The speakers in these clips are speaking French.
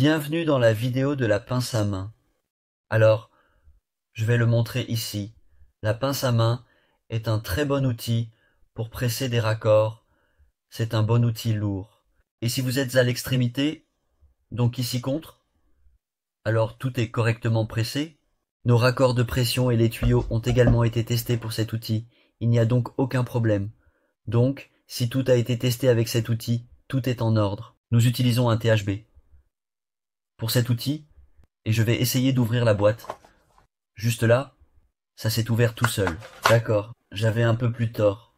Bienvenue dans la vidéo de la pince à main. Alors, je vais le montrer ici. La pince à main est un très bon outil pour presser des raccords. C'est un bon outil lourd. Et si vous êtes à l'extrémité, donc ici contre, alors tout est correctement pressé. Nos raccords de pression et les tuyaux ont également été testés pour cet outil. Il n'y a donc aucun problème. Donc, si tout a été testé avec cet outil, tout est en ordre. Nous utilisons un THB pour cet outil, et je vais essayer d'ouvrir la boîte. Juste là, ça s'est ouvert tout seul. D'accord, j'avais un peu plus tort.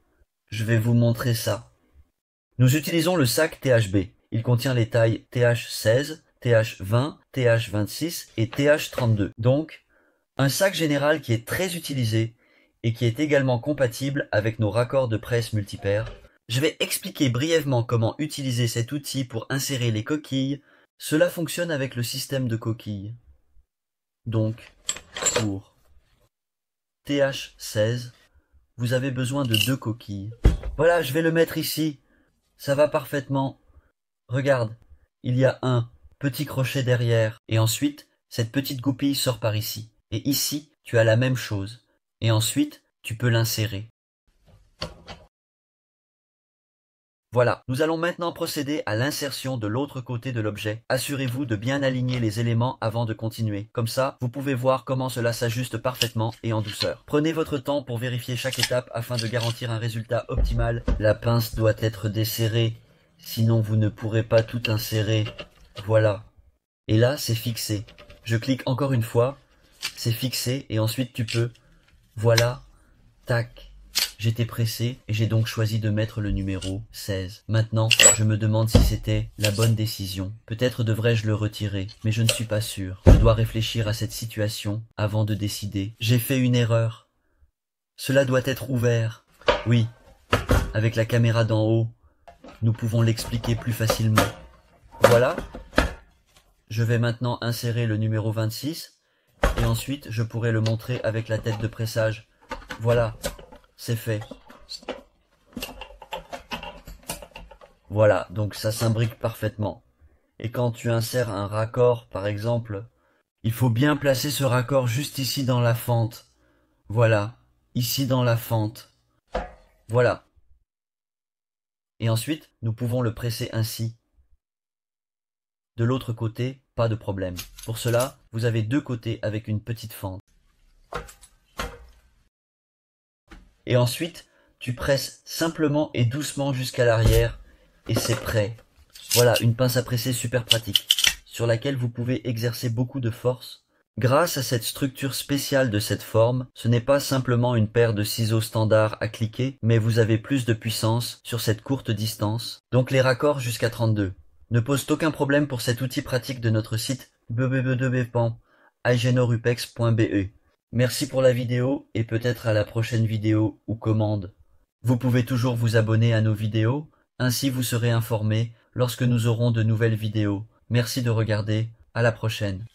Je vais vous montrer ça. Nous utilisons le sac THB. Il contient les tailles TH16, TH20, TH26 et TH32. Donc, un sac général qui est très utilisé et qui est également compatible avec nos raccords de presse multipaires. Je vais expliquer brièvement comment utiliser cet outil pour insérer les coquilles. Cela fonctionne avec le système de coquilles. Donc, pour TH16, vous avez besoin de 2 coquilles. Voilà, je vais le mettre ici. Ça va parfaitement. Regarde, il y a un petit crochet derrière. Et ensuite, cette petite goupille sort par ici. Et ici, tu as la même chose. Et ensuite, tu peux l'insérer. Voilà, nous allons maintenant procéder à l'insertion de l'autre côté de l'objet. Assurez-vous de bien aligner les éléments avant de continuer. Comme ça, vous pouvez voir comment cela s'ajuste parfaitement et en douceur. Prenez votre temps pour vérifier chaque étape afin de garantir un résultat optimal. La pince doit être desserrée, sinon vous ne pourrez pas tout insérer. Voilà. Et là, c'est fixé. Je clique encore une fois, c'est fixé et ensuite tu peux. Voilà, tac. J'étais pressé et j'ai donc choisi de mettre le numéro 16. Maintenant, je me demande si c'était la bonne décision. Peut-être devrais-je le retirer, mais je ne suis pas sûr. Je dois réfléchir à cette situation avant de décider. J'ai fait une erreur. Cela doit être ouvert. Oui, avec la caméra d'en haut, nous pouvons l'expliquer plus facilement. Voilà. Je vais maintenant insérer le numéro 26 et ensuite je pourrai le montrer avec la tête de pressage. Voilà. C'est fait. Voilà, donc ça s'imbrique parfaitement. Et quand tu insères un raccord, par exemple, il faut bien placer ce raccord juste ici dans la fente. Voilà, ici dans la fente. Voilà. Et ensuite, nous pouvons le presser ainsi. De l'autre côté, pas de problème. Pour cela, vous avez 2 côtés avec une petite fente. Et ensuite, tu presses simplement et doucement jusqu'à l'arrière et c'est prêt. Voilà, une pince à presser super pratique, sur laquelle vous pouvez exercer beaucoup de force. Grâce à cette structure spéciale de cette forme, ce n'est pas simplement une paire de ciseaux standard à cliquer, mais vous avez plus de puissance sur cette courte distance. Donc les raccords jusqu'à 32 ne posent aucun problème pour cet outil pratique de notre site www.agenorUpex.be. Merci pour la vidéo et peut-être à la prochaine vidéo ou commande. Vous pouvez toujours vous abonner à nos vidéos, ainsi vous serez informé lorsque nous aurons de nouvelles vidéos. Merci de regarder, à la prochaine.